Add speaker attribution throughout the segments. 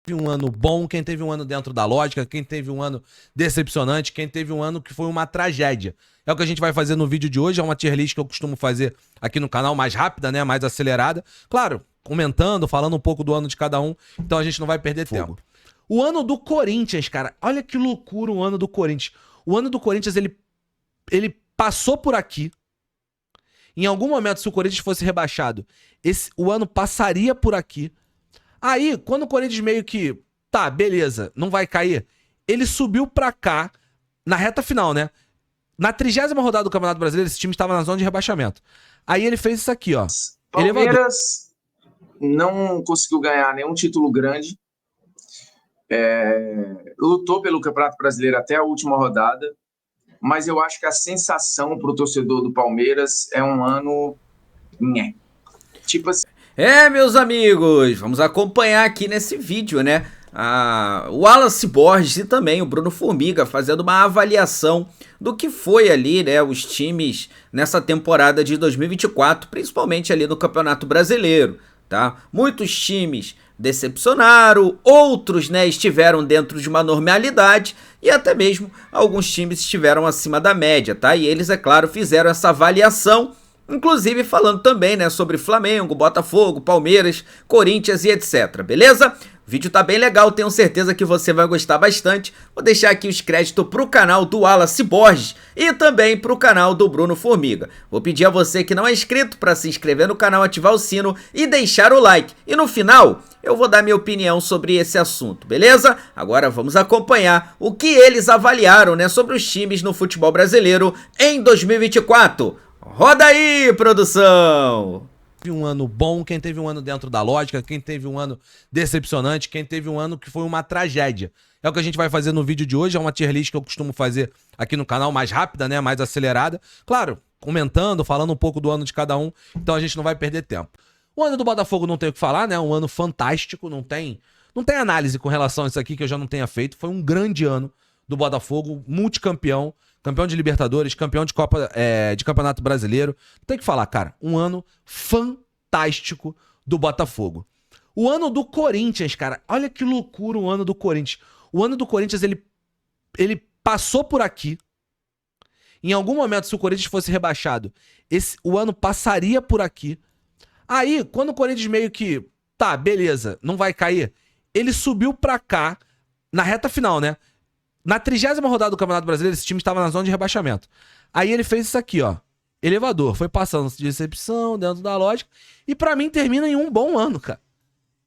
Speaker 1: teve um ano bom, quem teve um ano dentro da lógica, quem teve um ano decepcionante, quem teve um ano que foi uma tragédia. É o que a gente vai fazer no vídeo de hoje, é uma tier list que eu costumo fazer aqui no canal, mais rápida, né, mais acelerada. Claro, comentando, falando um pouco do ano de cada um, então a gente não vai perder tempo. O ano do Corinthians, cara, olha que loucura o ano do Corinthians. O ano do Corinthians, ele passou por aqui. Em algum momento, se o Corinthians fosse rebaixado, o ano passaria por aqui. Aí, quando o Corinthians meio que, tá, beleza, não vai cair, ele subiu pra cá, na reta final, né? Na 30ª rodada do Campeonato Brasileiro, esse time estava na zona de rebaixamento. Aí ele fez isso aqui, ó.
Speaker 2: Palmeiras não conseguiu ganhar nenhum título grande. Lutou pelo Campeonato Brasileiro até a última rodada, mas eu acho que a sensação para o torcedor do Palmeiras é um ano... tipo assim...
Speaker 3: Meus amigos, vamos acompanhar aqui nesse vídeo, né? O Wallace Borges e também o Bruno Formiga fazendo uma avaliação do que foi ali, né, os times nessa temporada de 2024, principalmente ali no Campeonato Brasileiro, tá? Muitos times decepcionaram, outros, né, estiveram dentro de uma normalidade e até mesmo alguns times estiveram acima da média, tá? E eles, é claro, fizeram essa avaliação, inclusive falando também, né, sobre Flamengo, Botafogo, Palmeiras, Corinthians e etc, beleza? O vídeo tá bem legal, tenho certeza que você vai gostar bastante. Vou deixar aqui os créditos pro canal do Wallace Borges e também pro canal do Bruno Formiga. Vou pedir a você que não é inscrito para se inscrever no canal, ativar o sino e deixar o like. E no final, eu vou dar minha opinião sobre esse assunto, beleza? Agora vamos acompanhar o que eles avaliaram, né, sobre os times no futebol brasileiro em 2024. Roda aí, produção!
Speaker 1: Teve um ano bom, quem teve um ano dentro da lógica, quem teve um ano decepcionante, quem teve um ano que foi uma tragédia. É o que a gente vai fazer no vídeo de hoje, é uma tier list que eu costumo fazer aqui no canal, mais rápida, né, mais acelerada. Claro, comentando, falando um pouco do ano de cada um, então a gente não vai perder tempo. O ano do Botafogo não tem o que falar, né, um ano fantástico, não tem análise com relação a isso aqui que eu já não tenha feito. Foi um grande ano do Botafogo, multicampeão, campeão de Libertadores, campeão de Copa, de Campeonato Brasileiro. Tem que falar, cara, um ano fantástico do Botafogo. O ano do Corinthians, cara, olha que loucura o ano do Corinthians. O ano do Corinthians, ele passou por aqui. Em algum momento, se o Corinthians fosse rebaixado, o ano passaria por aqui. Aí, quando o Corinthians meio que, tá, beleza, não vai cair, ele subiu pra cá, na reta final, né? Na 30ª rodada do Campeonato Brasileiro, esse time estava na zona de rebaixamento. Aí ele fez isso aqui, ó. Elevador. Foi passando de decepção, dentro da lógica. E pra mim termina em um bom ano, cara.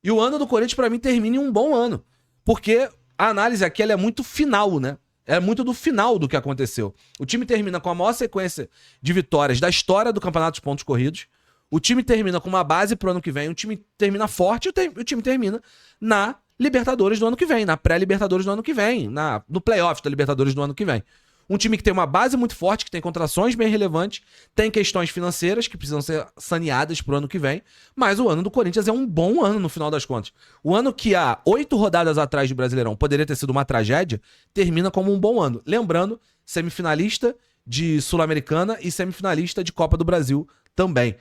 Speaker 1: E o ano do Corinthians pra mim termina em um bom ano. Porque a análise aqui ela é muito final, né? É muito do final do que aconteceu. O time termina com a maior sequência de vitórias da história do Campeonato de Pontos Corridos. O time termina com uma base pro ano que vem. O time termina forte e o time termina na Libertadores do ano que vem, na pré-Libertadores do ano que vem, no playoff da Libertadores do ano que vem. Um time que tem uma base muito forte, que tem contratações bem relevantes, tem questões financeiras que precisam ser saneadas pro ano que vem, mas o ano do Corinthians é um bom ano no final das contas. O ano que há 8 rodadas atrás do Brasileirão poderia ter sido uma tragédia, termina como um bom ano. Lembrando, semifinalista de Sul-Americana e semifinalista de Copa do Brasil também.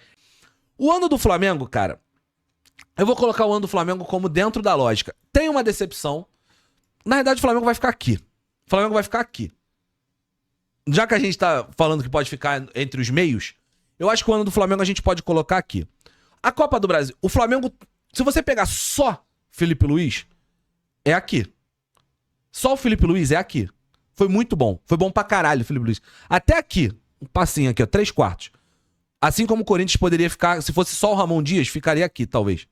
Speaker 1: O ano do Flamengo, cara, eu vou colocar o ano do Flamengo como dentro da lógica. Tem uma decepção. Na verdade, o Flamengo vai ficar aqui. O Flamengo vai ficar aqui. Já que a gente tá falando que pode ficar entre os meios, eu acho que o ano do Flamengo a gente pode colocar aqui. A Copa do Brasil. O Flamengo, se você pegar só Felipe Luiz, é aqui. Só o Felipe Luiz é aqui. Foi muito bom. Foi bom pra caralho o Felipe Luiz. Até aqui. Um passinho aqui, ó. 3/4. Assim como o Corinthians poderia ficar... Se fosse só o Ramon Dias, ficaria aqui, talvez.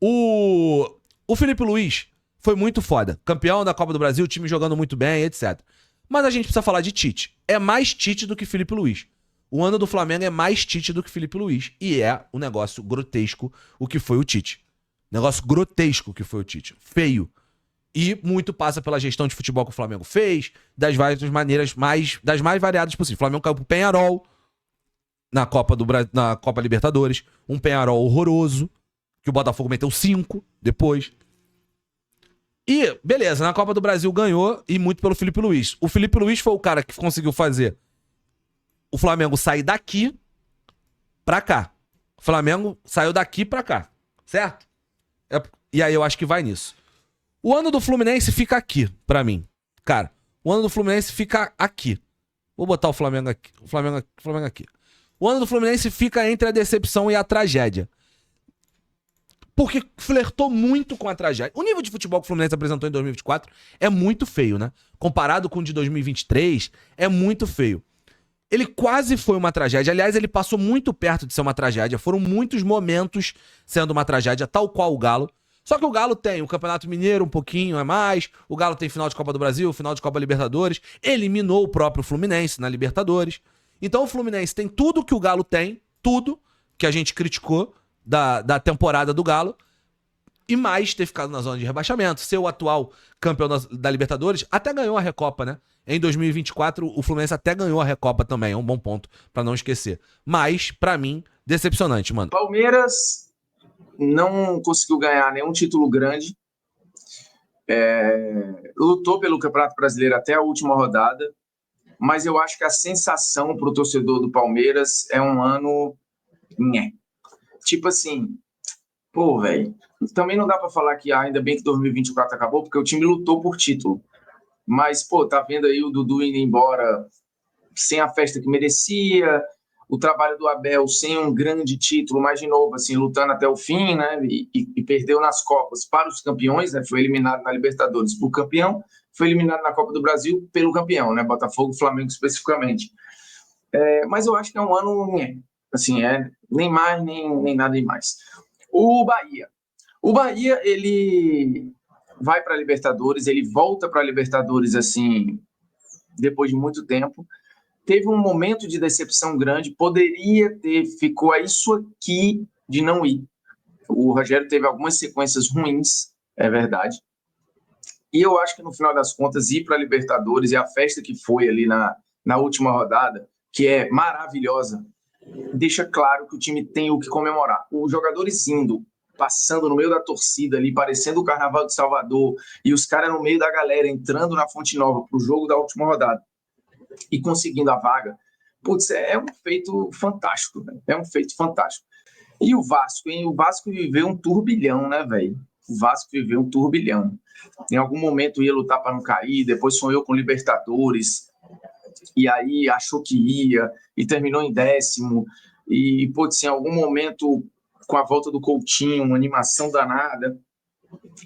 Speaker 1: O Felipe Luiz foi muito foda. Campeão da Copa do Brasil, time jogando muito bem, etc. Mas a gente precisa falar de Tite. É mais Tite do que Felipe Luiz. O ano do Flamengo é mais Tite do que Felipe Luiz. E é um negócio grotesco o que foi o Tite. Negócio grotesco o que foi o Tite. Feio. E muito passa pela gestão de futebol que o Flamengo fez, das várias maneiras das mais variadas possíveis. O Flamengo caiu pro Peñarol na Copa Libertadores. Um Peñarol horroroso. Que o Botafogo meteu 5 depois. E, beleza, na Copa do Brasil ganhou e muito pelo Felipe Luiz. O Felipe Luiz foi o cara que conseguiu fazer o Flamengo sair daqui pra cá. O Flamengo saiu daqui pra cá, certo? E aí eu acho que vai nisso. O ano do Fluminense fica aqui, pra mim. Cara, o ano do Fluminense fica aqui. Vou botar o Flamengo aqui. O Flamengo aqui. O ano do Fluminense fica entre a decepção e a tragédia. Porque flertou muito com a tragédia. O nível de futebol que o Fluminense apresentou em 2024 é muito feio, né? Comparado com o de 2023, é muito feio. Ele quase foi uma tragédia. Aliás, ele passou muito perto de ser uma tragédia. Foram muitos momentos sendo uma tragédia, tal qual o Galo. Só que o Galo tem o Campeonato Mineiro um pouquinho a mais, o Galo tem final de Copa do Brasil, final de Copa Libertadores, eliminou o próprio Fluminense na Libertadores. Então o Fluminense tem tudo que o Galo tem, tudo que a gente criticou da temporada do Galo, e mais ter ficado na zona de rebaixamento, ser o atual campeão da Libertadores, até ganhou a Recopa, né? Em 2024 o Fluminense até ganhou a Recopa também, é um bom ponto pra não esquecer. Mas, pra mim, decepcionante, mano.
Speaker 2: Palmeiras não conseguiu ganhar nenhum título grande, lutou pelo Campeonato Brasileiro até a última rodada, mas eu acho que a sensação para o torcedor do Palmeiras é um ano... Tipo assim, pô, velho, também não dá para falar que ainda bem que 2024 acabou, porque o time lutou por título, mas, pô, tá vendo aí o Dudu indo embora sem a festa que merecia, o trabalho do Abel sem um grande título, mas de novo, assim, lutando até o fim, né, e perdeu nas Copas para os campeões, né, foi eliminado na Libertadores por campeão, foi eliminado na Copa do Brasil pelo campeão, né, Botafogo, Flamengo especificamente. Mas eu acho que é um ano, assim, nem mais, nem nada demais. O Bahia, ele vai para a Libertadores, ele volta para a Libertadores, assim, depois de muito tempo. Teve um momento de decepção grande, poderia ter, ficou a isso aqui de não ir. O Rogério teve algumas sequências ruins, é verdade. E eu acho que no final das contas, ir para a Libertadores e a festa que foi ali na última rodada, que é maravilhosa, deixa claro que o time tem o que comemorar. Os jogadores indo, passando no meio da torcida ali, parecendo o Carnaval de Salvador, e os caras no meio da galera entrando na Fonte Nova para o jogo da última rodada e conseguindo a vaga, putz, é um feito fantástico, né? É um feito fantástico. E o Vasco, hein? O Vasco viveu um turbilhão, né, velho? O Vasco viveu um turbilhão. Em algum momento ia lutar para não cair, depois sonhou com Libertadores, e aí achou que ia, e terminou em 10º, e, putz, em algum momento, com a volta do Coutinho, uma animação danada,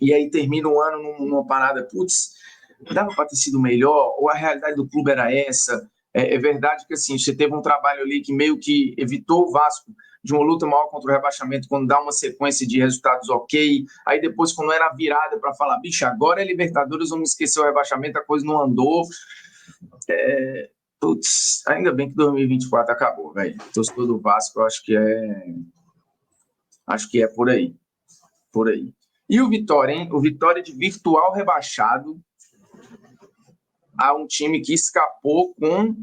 Speaker 2: e aí termina o ano numa parada, putz, dava para ter sido melhor, ou a realidade do clube era essa? É verdade que assim, você teve um trabalho ali que meio que evitou o Vasco de uma luta maior contra o rebaixamento, quando dá uma sequência de resultados ok, aí depois quando era virada para falar, bicho, agora é Libertadores, vamos esquecer o rebaixamento, a coisa não andou. Putz, ainda bem que 2024 acabou, velho. Torcedor do Vasco, eu acho que é por aí. Por aí. E o Vitória, hein? O Vitória de virtual rebaixado a um time que escapou com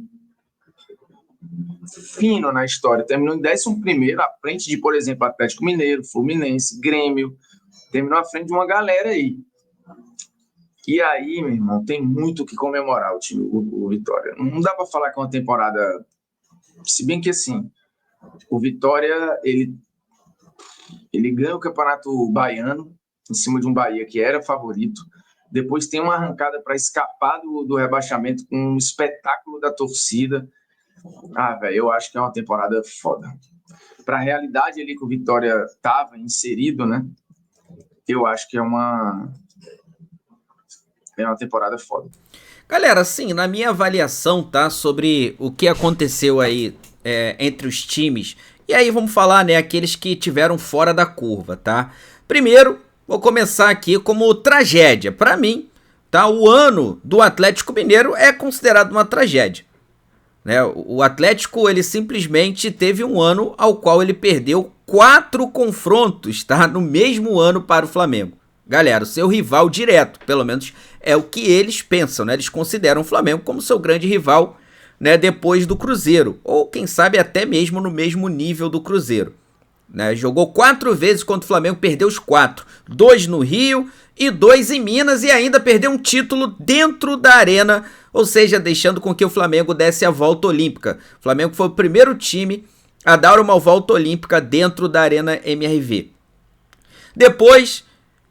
Speaker 2: fino na história. Terminou em 11º, à frente de, por exemplo, Atlético Mineiro, Fluminense, Grêmio. Terminou à frente de uma galera aí. E aí, meu irmão, tem muito o que comemorar o Vitória. Não dá para falar que é uma temporada... Se bem que, assim, o Vitória, ele ganha o Campeonato Baiano, em cima de um Bahia que era favorito. Depois tem uma arrancada para escapar do rebaixamento com um espetáculo da torcida. Velho, eu acho que é uma temporada foda. Para a realidade ali que o Vitória estava inserido, né? Eu acho que é uma temporada foda.
Speaker 3: Galera, assim, na minha avaliação, tá, sobre o que aconteceu aí entre os times, e aí vamos falar, né, aqueles que tiveram fora da curva, tá? Primeiro, vou começar aqui como tragédia. Pra mim, tá, o ano do Atlético Mineiro é considerado uma tragédia, né? O Atlético, ele simplesmente teve um ano ao qual ele perdeu 4 confrontos, tá, no mesmo ano para o Flamengo. Galera, o seu rival direto, pelo menos é o que eles pensam, né? Eles consideram o Flamengo como seu grande rival, né, depois do Cruzeiro, ou quem sabe até mesmo no mesmo nível do Cruzeiro, né? Jogou 4 vezes contra o Flamengo, perdeu os 4, 2 no Rio e 2 em Minas, e ainda perdeu um título dentro da arena, ou seja, deixando com que o Flamengo desse a volta olímpica. O Flamengo foi o primeiro time a dar uma volta olímpica dentro da Arena MRV. Depois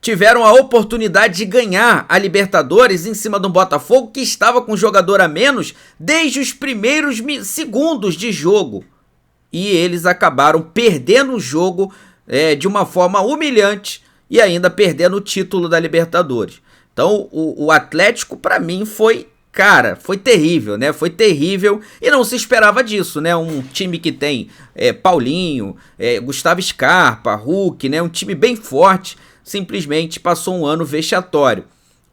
Speaker 3: tiveram a oportunidade de ganhar a Libertadores em cima do Botafogo, que estava com um jogador a menos desde os primeiros segundos de jogo. E eles acabaram perdendo o jogo de uma forma humilhante e ainda perdendo o título da Libertadores. Então o Atlético, para mim, foi terrível, né? Foi terrível e não se esperava disso, né? Um time que tem Paulinho, Gustavo Scarpa, Hulk, né? Um time bem forte, simplesmente passou um ano vexatório.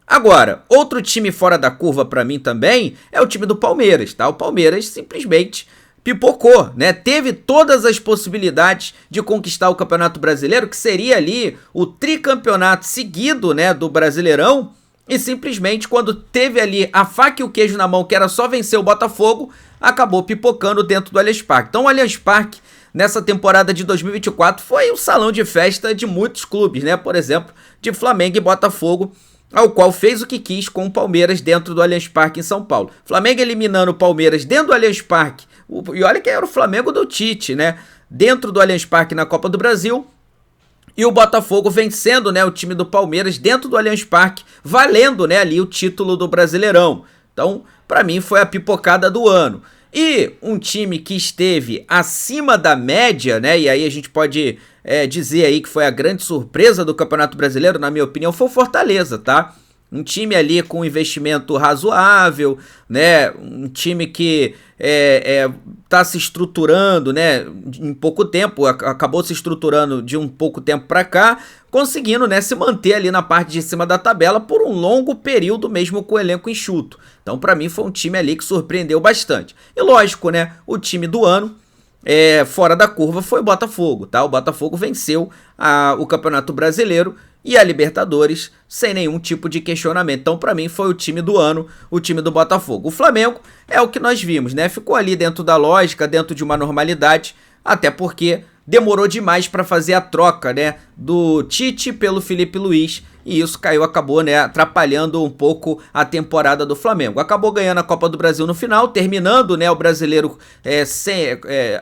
Speaker 3: Agora, outro time fora da curva para mim também é o time do Palmeiras, tá? O Palmeiras simplesmente pipocou, né? Teve todas as possibilidades de conquistar o Campeonato Brasileiro, que seria ali o tricampeonato seguido, né, do Brasileirão, e simplesmente quando teve ali a faca e o queijo na mão, que era só vencer o Botafogo, acabou pipocando dentro do Allianz Parque. Então o Allianz Parque, nessa temporada de 2024, foi o salão de festa de muitos clubes, né? Por exemplo, de Flamengo e Botafogo, ao qual fez o que quis com o Palmeiras dentro do Allianz Parque em São Paulo. Flamengo eliminando o Palmeiras dentro do Allianz Parque, e olha que era o Flamengo do Tite, né? Dentro do Allianz Parque na Copa do Brasil, e o Botafogo vencendo, né, o time do Palmeiras dentro do Allianz Parque, valendo, né, ali o título do Brasileirão. Então, para mim, foi a pipocada do ano. E um time que esteve acima da média, né, e aí a gente pode dizer aí que foi a grande surpresa do Campeonato Brasileiro, na minha opinião, foi o Fortaleza, tá? Um time ali com investimento razoável, né? Um time que tá se estruturando, né? Em pouco tempo, acabou se estruturando de um pouco tempo para cá, conseguindo, né, se manter ali na parte de cima da tabela por um longo período, mesmo com o elenco enxuto. Então, para mim, foi um time ali que surpreendeu bastante. E lógico, né? O time do ano, fora da curva, foi o Botafogo, tá? O Botafogo venceu o Campeonato Brasileiro e a Libertadores sem nenhum tipo de questionamento. Então, para mim, foi o time do ano, o time do Botafogo. O Flamengo é o que nós vimos, né? Ficou ali dentro da lógica, dentro de uma normalidade, até porque demorou demais para fazer a troca, né, do Tite pelo Felipe Luiz, e isso acabou, né, atrapalhando um pouco a temporada do Flamengo. Acabou ganhando a Copa do Brasil no final, terminando, né, o Brasileiro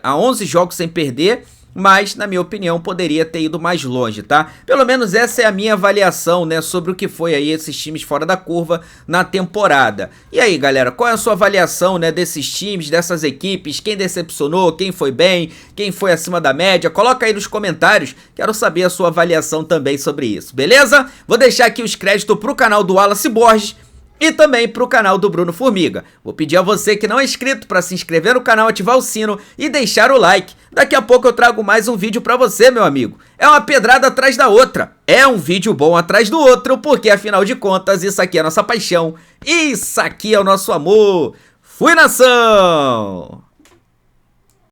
Speaker 3: a 11 jogos sem perder, mas, na minha opinião, poderia ter ido mais longe, tá? Pelo menos essa é a minha avaliação, né, sobre o que foi aí esses times fora da curva na temporada. E aí, galera, qual é a sua avaliação, né, desses times, dessas equipes? Quem decepcionou, quem foi bem, quem foi acima da média? Coloca aí nos comentários, quero saber a sua avaliação também sobre isso, beleza? Vou deixar aqui os créditos pro canal do Wallace Borges e também para o canal do Bruno Formiga. Vou pedir a você que não é inscrito para se inscrever no canal, ativar o sino e deixar o like. Daqui a pouco eu trago mais um vídeo para você, meu amigo. É uma pedrada atrás da outra. É um vídeo bom atrás do outro, porque afinal de contas isso aqui é a nossa paixão. Isso aqui é o nosso amor. Fui, nação!